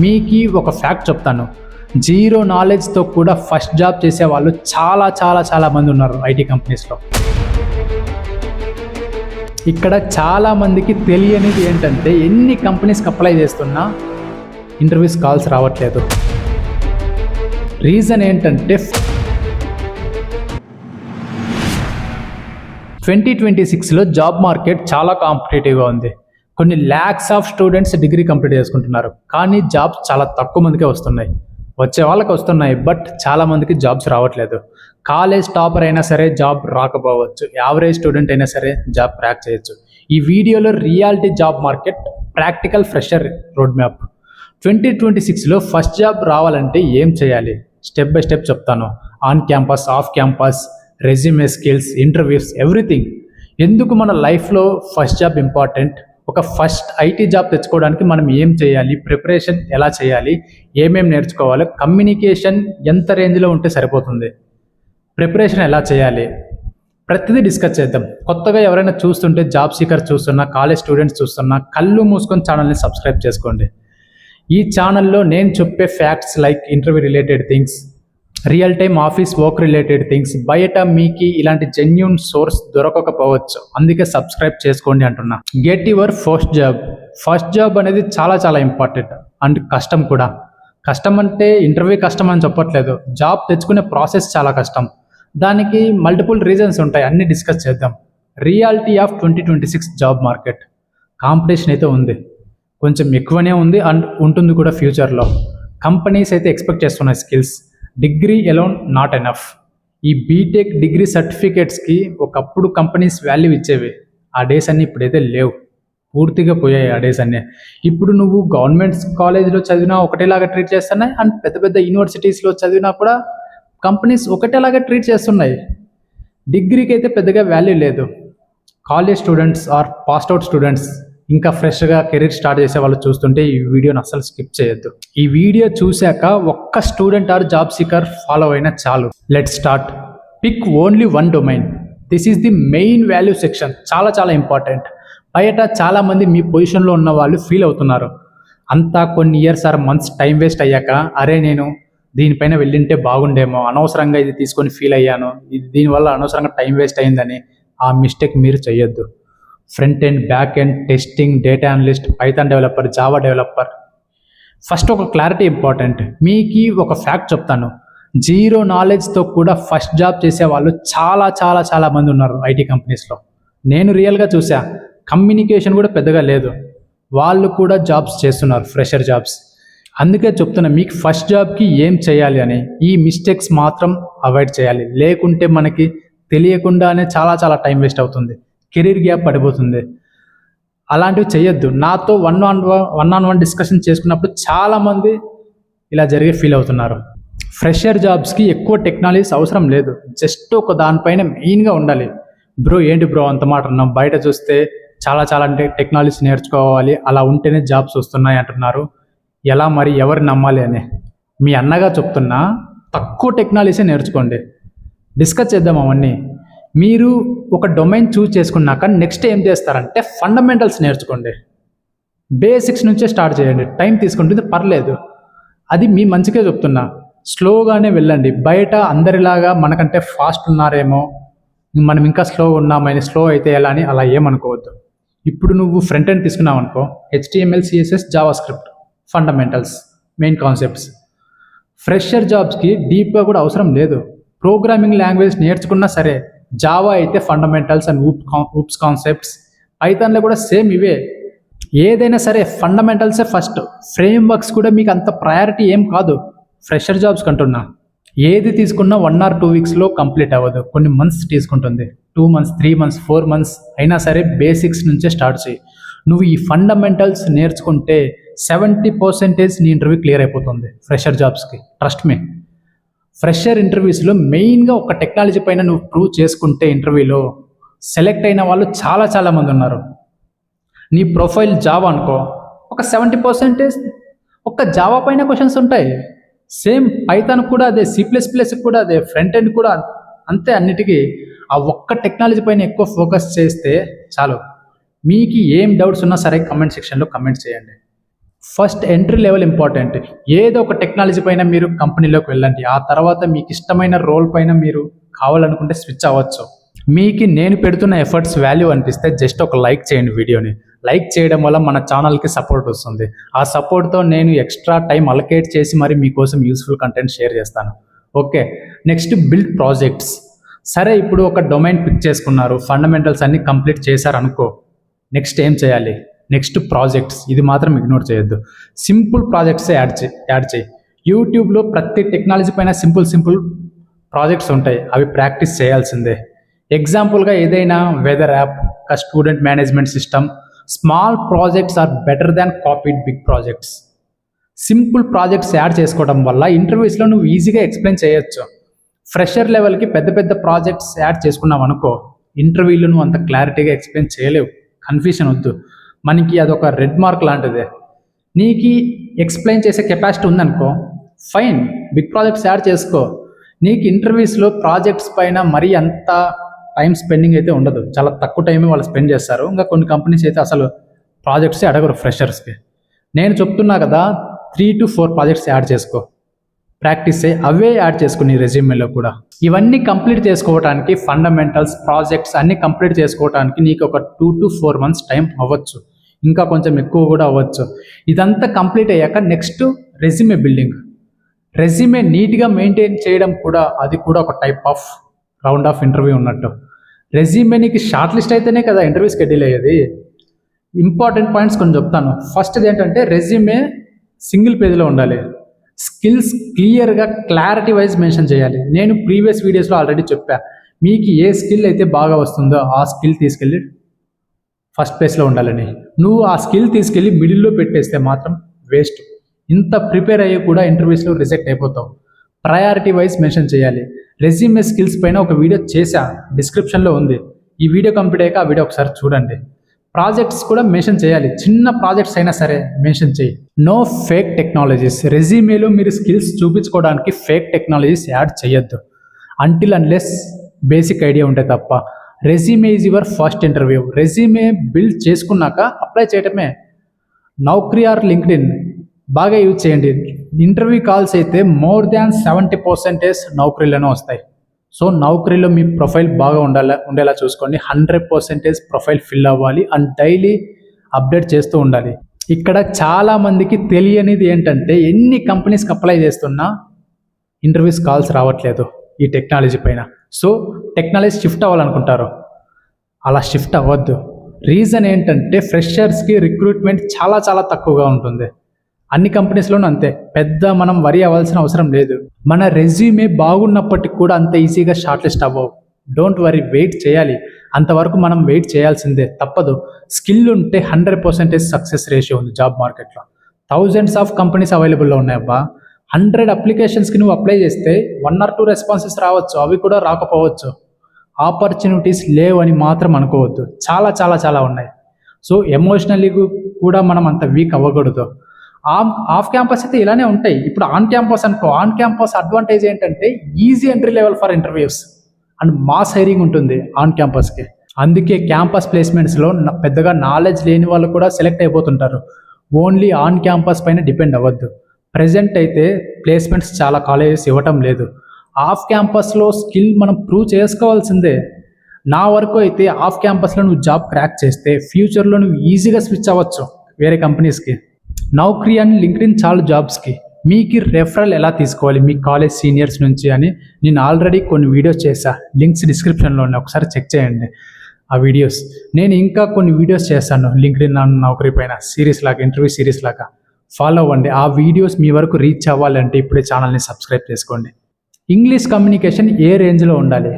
మీకు ఒక ఫ్యాక్ట్ చెప్తాను. జీరో నాలెడ్జ్‌తో కూడా ఫస్ట్ జాబ్ చేసేవాళ్ళు చాలా మంది ఉన్నారు ఐటీ కంపెనీస్‌లో. ఇక్కడ చాలామందికి తెలియనిది ఏంటంటే ఎన్ని కంపెనీస్‌కి అప్లై చేస్తున్నా ఇంటర్వ్యూస్ కాల్స్ రావట్లేదు. రీజన్ ఏంటంటే 2026లో జాబ్ మార్కెట్ చాలా కాంపిటేటివ్గా ఉంది. కొన్ని lakhs of students degree complete చేసుకుంటున్నారు, కానీ జాబ్స్ చాలా తక్కువ మందికే వస్తున్నాయి. వచ్చే వాళ్ళకి వస్తున్నాయి, బట్ చాలామందికి జాబ్స్ రావట్లేదు. కాలేజ్ టాపర్ అయినా సరే జాబ్ రాకపోవచ్చు, యావరేజ్ స్టూడెంట్ అయినా సరే జాబ్ క్రాక్ చేయొచ్చు. ఈ వీడియోలో reality job market, practical fresher road map. 2026లో ఫస్ట్ జాబ్ రావాలంటే ఏం చేయాలి, స్టెప్ బై స్టెప్ చెప్తాను. On campus, off campus, resume, skills, interviews, everything. ఎందుకు మన లైఫ్లో ఫస్ట్ జాబ్ ఇంపార్టెంట్, ఒక ఫస్ట్ ఐటీ జాబ్ తెచ్చుకోవడానికి మనం ఏం చేయాలి, ప్రిపరేషన్ ఎలా చేయాలి, ఏమేమి నేర్చుకోవాలి, కమ్యూనికేషన్ ఎంత రేంజ్లో ఉంటే సరిపోతుంది, ప్రిపరేషన్ ఎలా చేయాలి, ప్రతిదీ డిస్కస్ చేద్దాం. కొత్తగా ఎవరైనా చూస్తుంటే, జాబ్ సీకర్ చూస్తున్నా, కాలేజ్ స్టూడెంట్స్ చూస్తున్నా, కళ్ళు మూసుకొని ఛానల్ని సబ్స్క్రైబ్ చేసుకోండి. ఈ ఛానల్లో నేను చెప్పే facts like interview related things, real time office work related things, బయట మీకు ఇలాంటి జెన్యూన్ సోర్స్ దొరకకపోవచ్చు, అందుకే సబ్స్క్రైబ్ చేసుకోండి అంటున్నా. Get your first job. First job అనేది చాలా ఇంపార్టెంట్ అండ్ కష్టం కూడా. కష్టం అంటే ఇంటర్వ్యూ కష్టం అని చెప్పట్లేదు, జాబ్ తెచ్చుకునే ప్రాసెస్ చాలా కష్టం. దానికి మల్టిపుల్ రీజన్స్ ఉంటాయి, అన్నీ డిస్కస్ చేద్దాం. Reality of 2026 job market. Competition అయితే ఉంది, కొంచెం ఎక్కువనే ఉంది అండ్ ఉంటుంది కూడా ఫ్యూచర్లో. కంపెనీస్ అయితే ఎక్స్పెక్ట్ చేస్తున్నాయి skills. Degree alone not enough. ఈ బీటెక్ డిగ్రీ సర్టిఫికేట్స్కి ఒకప్పుడు కంపెనీస్ వాల్యూ ఇచ్చేవి. ఆ డేస్ అన్నీ ఇప్పుడైతే లేవు, పూర్తిగా పోయాయి ఆ డేస్ అన్నీ. ఇప్పుడు నువ్వు గవర్నమెంట్ కాలేజ్లో చదివినా ఒకటేలాగా ట్రీట్ చేస్తున్నాయి, అండ్ పెద్ద యూనివర్సిటీస్లో చదివినా కూడా కంపెనీస్ ఒకటేలాగా ట్రీట్ చేస్తున్నాయి. డిగ్రీకి అయితే పెద్దగా వాల్యూ లేదు. College students or passed out students, ఇంకా ఫ్రెష్గా కెరీర్ స్టార్ట్ చేసే వాళ్ళు చూస్తుంటే ఈ వీడియోని అస్సలు స్కిప్ చేయొద్దు. ఈ వీడియో చూశాక ఒక్క student or job seeker follow అయినా చాలు. Let start. Pick only one domain. This is the main value section. చాలా ఇంపార్టెంట్. బయట చాలామంది మీ పొజిషన్లో ఉన్న వాళ్ళు ఫీల్ అవుతున్నారు, అంతా కొన్ని years or months time waste అయ్యాక, అరే నేను దీనిపైన వెళ్ళింటే బాగుండేమో, అనవసరంగా ఇది తీసుకొని ఫీల్ అయ్యాను, దీనివల్ల అనవసరంగా టైం వేస్ట్ అయిందని. ఆ మిస్టేక్ మీరు చేయొద్దు. Front end, back end, testing, data analyst, Python developer, Java developer. First ఒక క్లారిటీ ఇంపార్టెంట్. మీకు ఒక ఫ్యాక్ట్ చెప్తాను. జీరో నాలెడ్జ్తో కూడా ఫస్ట్ జాబ్ చేసేవాళ్ళు చాలా మంది ఉన్నారు ఐటీ కంపెనీస్లో. నేను రియల్గా చూసా. కమ్యూనికేషన్ కూడా పెద్దగా లేదు, వాళ్ళు కూడా జాబ్స్ చేస్తున్నారు, ఫ్రెషర్ జాబ్స్. అందుకే చెప్తున్నా మీకు ఫస్ట్ జాబ్కి ఏం చేయాలి అని. ఈ మిస్టేక్స్ మాత్రం అవాయిడ్ చేయాలి, లేకుంటే మనకి తెలియకుండానే చాలా టైం వేస్ట్ అవుతుంది, కెరీర్ గ్యాప్ పడిపోతుంది. అలాంటివి చేయొద్దు. నాతో వన్ ఆన్ వన్ డిస్కషన్ చేసుకున్నప్పుడు చాలామంది ఇలా జరిగే ఫీల్ అవుతున్నారు. ఫ్రెషర్ జాబ్స్కి ఎక్కువ టెక్నాలజీస్ అవసరం లేదు, జస్ట్ ఒక దానిపైన మెయిన్గా ఉండాలి. బ్రో ఏంటి బ్రో అంత మాట అన్నాం, బయట చూస్తే చాలా అంటే టెక్నాలజీస్ నేర్చుకోవాలి, అలా ఉంటేనే జాబ్స్ వస్తున్నాయి అంటున్నారు. ఎలా మరి, ఎవరు నమ్మాలి అని మీ అన్నగా చెప్తున్నా, తక్కువ టెక్నాలజీ నేర్చుకోండి. డిస్కస్ చేద్దాం అవన్నీ. మీరు ఒక డొమైన్ చూస్ చేసుకున్నాక నెక్స్ట్ ఏం చేస్తారంటే ఫండమెంటల్స్ నేర్చుకోండి. బేసిక్స్ నుంచే స్టార్ట్ చేయండి. టైం తీసుకుంటుంది, పర్లేదు, అది మీ మంచిగా చెప్తున్నా. స్లోగానే వెళ్ళండి. బయట అందరిలాగా మనకంటే ఫాస్ట్ ఉన్నారేమో, మనం ఇంకా స్లో ఉన్నామని, స్లో అయితే ఎలా అని అలా ఏమనుకోవద్దు. ఇప్పుడు నువ్వు ఫ్రంట్ ఎండ్ తీసుకున్నావు అనుకో, HTML, CSS, Java script, fundamentals, main concepts. Fresher జాబ్స్కి డీప్గా కూడా అవసరం లేదు. ప్రోగ్రామింగ్ లాంగ్వేజ్ నేర్చుకున్నా సరే, జావా అయితే ఫండమెంటల్స్ అండ్ ఊప్స్ కాన్సెప్ట్స్, పైథాన్లో కూడా సేమ్ ఇవే. ఏదైనా సరే ఫండమెంటల్సే ఫస్ట్. ఫ్రేమ్ వర్క్స్ కూడా మీకు అంత ప్రయారిటీ ఏం కాదు ఫ్రెషర్ జాబ్స్ కంటున్నా. ఏది తీసుకున్నా 1 or 2 వీక్స్లో కంప్లీట్ అవ్వదు, కొన్ని మంత్స్ తీసుకుంటుంది. 2 months, 3 months, 4 months అయినా సరే బేసిక్స్ నుంచే స్టార్ట్ చేయి. నువ్వు ఈ ఫండమెంటల్స్ నేర్చుకుంటే 70% నీ ఇంటర్వ్యూ క్లియర్ అయిపోతుంది ఫ్రెషర్ జాబ్స్కి, ట్రస్ట్ మీ. ఫ్రెషర్ ఇంటర్వ్యూస్లో మెయిన్గా ఒక టెక్నాలజీ పైన నువ్వు ప్రూవ్ చేసుకుంటే ఇంటర్వ్యూలో సెలెక్ట్ అయిన వాళ్ళు చాలా మంది ఉన్నారు. నీ ప్రొఫైల్ జావా అనుకో, ఒక 70% ఒక జావా పైన క్వశ్చన్స్ ఉంటాయి. సేమ్ పైథాన్ కూడా అదే, C++ కూడా అదే, ఫ్రంట్ ఎండ్ కూడా అంతే. అన్నిటికీ ఆ ఒక్క టెక్నాలజీ పైన ఎక్కువ ఫోకస్ చేస్తే చాలు. మీకు ఏం డౌట్స్ ఉన్నా సరే కమెంట్ సెక్షన్లో కమెంట్ చేయండి. First entry level important. ఏదో ఒక టెక్నాలజీ పైన మీరు కంపెనీలోకి వెళ్ళండి. ఆ తర్వాత మీకు ఇష్టమైన రోల్ పైన మీరు కావాలనుకుంటే స్విచ్ అవ్వచ్చు. మీకు నేను పెడుతున్న ఎఫర్ట్స్ వాల్యూ అనిపిస్తే జస్ట్ ఒక లైక్ చేయండి వీడియోని. లైక్ చేయడం వల్ల మన ఛానల్కి సపోర్ట్ వస్తుంది. ఆ సపోర్ట్తో నేను ఎక్స్ట్రా టైం అలొకేట్ చేసి మరి మీకోసం యూస్ఫుల్ కంటెంట్ షేర్ చేస్తాను. Okay, next build projects. సరే, ఇప్పుడు ఒక డొమైన్ పిక్ చేసుకున్నారు, ఫండమెంటల్స్ అన్ని కంప్లీట్ చేశారు అనుకో. నెక్స్ట్ ఏం చేయాలి? Next projects. ఇది మాత్రం ఇగ్నోర్ చేయొద్దు. సింపుల్ ప్రాజెక్ట్సే యాడ్ చేయి. యూట్యూబ్లో ప్రతి టెక్నాలజీ పైన సింపుల్ ప్రాజెక్ట్స్ ఉంటాయి, అవి ప్రాక్టీస్ చేయాల్సిందే. ఎగ్జాంపుల్గా ఏదైనా వెదర్ యాప్, ఒక student management system. Small projects are better than copied big projects. Simple projects add చేసుకోవడం వల్ల ఇంటర్వ్యూస్లో నువ్వు ఈజీగా ఎక్స్ప్లెయిన్ చేయొచ్చు. ఫ్రెషర్ లెవెల్కి పెద్ద ప్రాజెక్ట్స్ యాడ్ చేసుకున్నావు అనుకో, ఇంటర్వ్యూలో నువ్వు అంత క్లారిటీగా ఎక్స్ప్లెయిన్ చేయలేవు. కన్ఫ్యూషన్ వద్దు, మనకి అదొక రెడ్ మార్క్ లాంటిదే. నీకు ఎక్స్ప్లెయిన్ చేసే కెపాసిటీ ఉందనుకో, ఫైన్, బిగ్ ప్రాజెక్ట్స్ యాడ్ చేసుకో. నీకు ఇంటర్వ్యూస్లో ప్రాజెక్ట్స్ పైన మరీ అంత టైం స్పెండింగ్ అయితే ఉండదు, చాలా తక్కువ టైమే వాళ్ళు స్పెండ్ చేస్తారు. ఇంకా కొన్ని కంపెనీస్ అయితే అసలు ప్రాజెక్ట్స్ అడగరు ఫ్రెషర్స్కి. నేను చెప్తున్నా కదా, 3 to 4 ప్రాజెక్ట్స్ యాడ్ చేసుకో, ప్రాక్టీస్ అయ్యి అవే యాడ్ చేసుకుని రెజ్యూమేలో కూడా. ఇవన్నీ కంప్లీట్ చేసుకోవడానికి, ఫండమెంటల్స్, ప్రాజెక్ట్స్ అన్నీ కంప్లీట్ చేసుకోవడానికి నీకు ఒక 2 to 4 months టైం అవ్వచ్చు, ఇంకా కొంచెం ఎక్కువ కూడా అవ్వచ్చు. ఇదంతా కంప్లీట్ అయ్యాక నెక్స్ట్ రెజ్యూమే బిల్డింగ్. రెజ్యూమే నీట్గా మెయింటైన్ చేయడం కూడా, అది కూడా ఒక type of round of interview ఉన్నట్టు. రెజ్యూమే నీకు షార్ట్ లిస్ట్ అయితేనే కదా ఇంటర్వ్యూ షెడ్యూల్ అయ్యేది. ఇంపార్టెంట్ పాయింట్స్ కొన్ని చెప్తాను. ఫస్ట్ ఏంటంటే, రెజ్యూమే సింగిల్ పేజ్లో ఉండాలి. స్కిల్స్ క్లియర్గా క్లారిటీ వైజ్ మెన్షన్ చేయాలి. నేను ప్రీవియస్ వీడియోస్లో ఆల్రెడీ చెప్పా, మీకు ఏ స్కిల్ అయితే బాగా వస్తుందో ఆ స్కిల్ తీసుకెళ్ళి ఫస్ట్ ప్లేస్లో ఉండాలని. నువ్వు ఆ స్కిల్ తీసుకెళ్ళి మిడిల్లో పెట్టేస్తే మాత్రం వేస్ట్. ఇంత ప్రిపేర్ అయ్యి కూడా ఇంటర్వ్యూస్లో రిజెక్ట్ అయిపోతావు. ప్రయారిటీ వైజ్ మెన్షన్ చేయాలి. రెజ్యూమే స్కిల్స్ పైన ఒక వీడియో చేశా, డిస్క్రిప్షన్లో ఉంది. ఈ వీడియో కంప్లీట్ అయ్యాక ఆ వీడియో ఒకసారి చూడండి. ప్రాజెక్ట్స్ కూడా మెన్షన్ చేయాలి, చిన్న ప్రాజెక్ట్స్ అయినా సరే మెన్షన్ చేయి. No fake technologies. రెజ్యూమేలో మీరు స్కిల్స్ చూపించుకోవడానికి ఫేక్ టెక్నాలజీస్ యాడ్ చేయొద్దు, అంటిల్ అన్లెస్ బేసిక్ ఐడియా ఉంటే తప్ప. Resume is your first interview. Resume build చేసుకున్నాక అప్లై చేయటమే. నౌకరీ ఆర్ లింక్డ్ఇన్ బాగా యూజ్ చేయండి. ఇంటర్వ్యూ కాల్స్ అయితే మోర్ దాన్ 70% నౌకరీలోనే వస్తాయి. సో నౌకరీలో మీ ప్రొఫైల్ బాగా ఉండేలా చూసుకోండి. 100% ప్రొఫైల్ ఫిల్ అవ్వాలి అండ్ డైలీ అప్డేట్ చేస్తూ ఉండాలి. ఇక్కడ చాలామందికి తెలియనిది ఏంటంటే, ఎన్ని కంపెనీస్కి అప్లై చేస్తున్నా ఇంటర్వ్యూస్ కాల్స్ రావట్లేదు ఈ టెక్నాలజీ పైన. సో టెక్నాలజీ షిఫ్ట్ అవ్వాలనుకుంటారు, అలా షిఫ్ట్ అవ్వద్దు. రీజన్ ఏంటంటే, ఫ్రెషర్స్కి రిక్రూట్మెంట్ చాలా తక్కువగా ఉంటుంది. అన్ని కంపెనీస్లోనూ అంతే. పెద్ద మనం వరి అవ్వాల్సిన అవసరం లేదు. మన రెజ్యూమే బాగున్నప్పటికి కూడా అంత ఈజీగా షార్ట్ లిస్ట్ అవ్వవు. డోంట్ వరీ, వెయిట్ చేయాలి. అంతవరకు మనం వెయిట్ చేయాల్సిందే, తప్పదు. స్కిల్ ఉంటే 100% సక్సెస్ రేషియో ఉంది జాబ్ మార్కెట్లో. థౌజండ్స్ ఆఫ్ కంపెనీస్ అవైలబుల్లో ఉన్నాయబ్బా. 100 అప్లికేషన్స్కి నువ్వు అప్లై చేస్తే 1 or 2 రెస్పాన్సెస్ రావచ్చు, అవి కూడా రాకపోవచ్చు. ఆపర్చునిటీస్ లేవు అని మాత్రం అనుకోవద్దు, చాలా ఉన్నాయి. సో ఎమోషనల్లీ కూడా మనం అంత వీక్ అవ్వకూడదు. ఆఫ్ క్యాంపస్ అయితే ఇలానే ఉంటాయి. ఇప్పుడు ఆన్ క్యాంపస్ అనుకో, ఆన్ క్యాంపస్ అడ్వాంటేజ్ ఏంటంటే easy entry level for interviews and mass hiring ఉంటుంది ఆన్ క్యాంపస్కి. అందుకే క్యాంపస్ ప్లేస్మెంట్స్లో పెద్దగా నాలెడ్జ్ లేని వాళ్ళు కూడా సెలెక్ట్ అయిపోతుంటారు. ఓన్లీ ఆన్ క్యాంపస్ పైన డిపెండ్ అవ్వద్దు. ప్రజెంట్ అయితే ప్లేస్మెంట్స్ చాలా కాలేజెస్ ఇవ్వటం లేదు. ఆఫ్ క్యాంపస్లో స్కిల్ మనం ప్రూవ్ చేసుకోవాల్సిందే. నా వరకు అయితే ఆఫ్ క్యాంపస్లో నువ్వు జాబ్ క్రాక్ చేస్తే ఫ్యూచర్లో నువ్వు ఈజీగా స్విచ్ అవ్వచ్చు వేరే కంపెనీస్కి. నౌకరీ అండ్ లింక్డ్ఇన్ చాలు జాబ్స్కి. మీకు రెఫరల్ ఎలా తీసుకోవాలి మీ కాలేజ్ సీనియర్స్ నుంచి అని నేను ఆల్రెడీ కొన్ని వీడియోస్ చేశా, లింక్స్ డిస్క్రిప్షన్లో ఉన్నాయి, ఒకసారి చెక్ చేయండి ఆ వీడియోస్. నేను ఇంకా కొన్ని వీడియోస్ చేస్తాను లింక్డ్ఇన్ అండ్ నౌకరీ పైన, సిరీస్ లాగా, ఇంటర్వ్యూ సిరీస్ లాగా. ఫాలో అవ్వండి. ఆ వీడియోస్ మీ వరకు రీచ్ అవ్వాలంటే ఇప్పుడే ఛానల్ని సబ్స్క్రైబ్ చేసుకోండి. ఇంగ్లీష్ కమ్యూనికేషన్ ఏ రేంజ్లో ఉండాలి?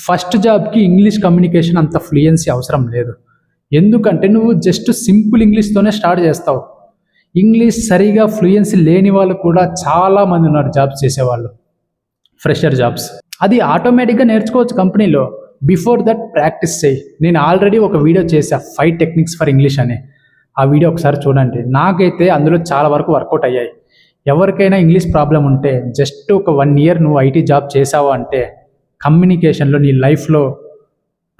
ఫస్ట్ జాబ్కి ఇంగ్లీష్ కమ్యూనికేషన్ అంత ఫ్లూయెన్సీ అవసరం లేదు. ఎందుకంటే నువ్వు జస్ట్ సింపుల్ ఇంగ్లీష్తోనే స్టార్ట్ చేస్తావు. ఇంగ్లీష్ సరిగా ఫ్లూయెన్సీ లేని వాళ్ళు కూడా చాలామంది ఉన్నారు జాబ్స్ చేసేవాళ్ళు, ఫ్రెషర్ జాబ్స్. అది ఆటోమేటిక్గా నేర్చుకోవచ్చు కంపెనీలో. బిఫోర్ దట్ ప్రాక్టీస్ చేయి. నేను ఆల్రెడీ ఒక వీడియో చేశా, 5 టెక్నిక్స్ ఫర్ ఇంగ్లీష్ అని. ఆ వీడియో ఒకసారి చూడండి. నాకైతే అందులో చాలా వరకు వర్కౌట్ అయ్యాయి. ఎవరికైనా ఇంగ్లీష్ ప్రాబ్లం ఉంటే జస్ట్ ఒక 1 year నువ్వు ఐటీ జాబ్ చేసావు అంటే కమ్యూనికేషన్లో నీ లైఫ్లో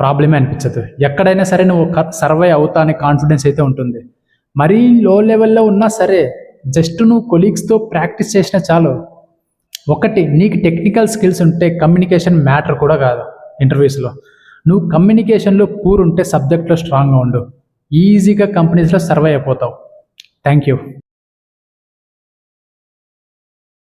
ప్రాబ్లమే అనిపించదు. ఎక్కడైనా సరే నువ్వు సర్వే అవుతా అనే కాన్ఫిడెన్స్ అయితే ఉంటుంది. మరీ లో లెవెల్లో ఉన్నా సరే జస్ట్ నువ్వు కొలీగ్స్తో ప్రాక్టీస్ చేసినా చాలు. ఒకటి, నీకు టెక్నికల్ స్కిల్స్ ఉంటే కమ్యూనికేషన్ మ్యాటర్ కూడా కాదు ఇంటర్వ్యూస్లో. నువ్వు కమ్యూనికేషన్లో పూర్ ఉంటే సబ్జెక్ట్లో స్ట్రాంగ్గా ఉండు, ఈజీగా కంపెనీస్లో సర్వైవ్ అయిపోతావు. Thank you.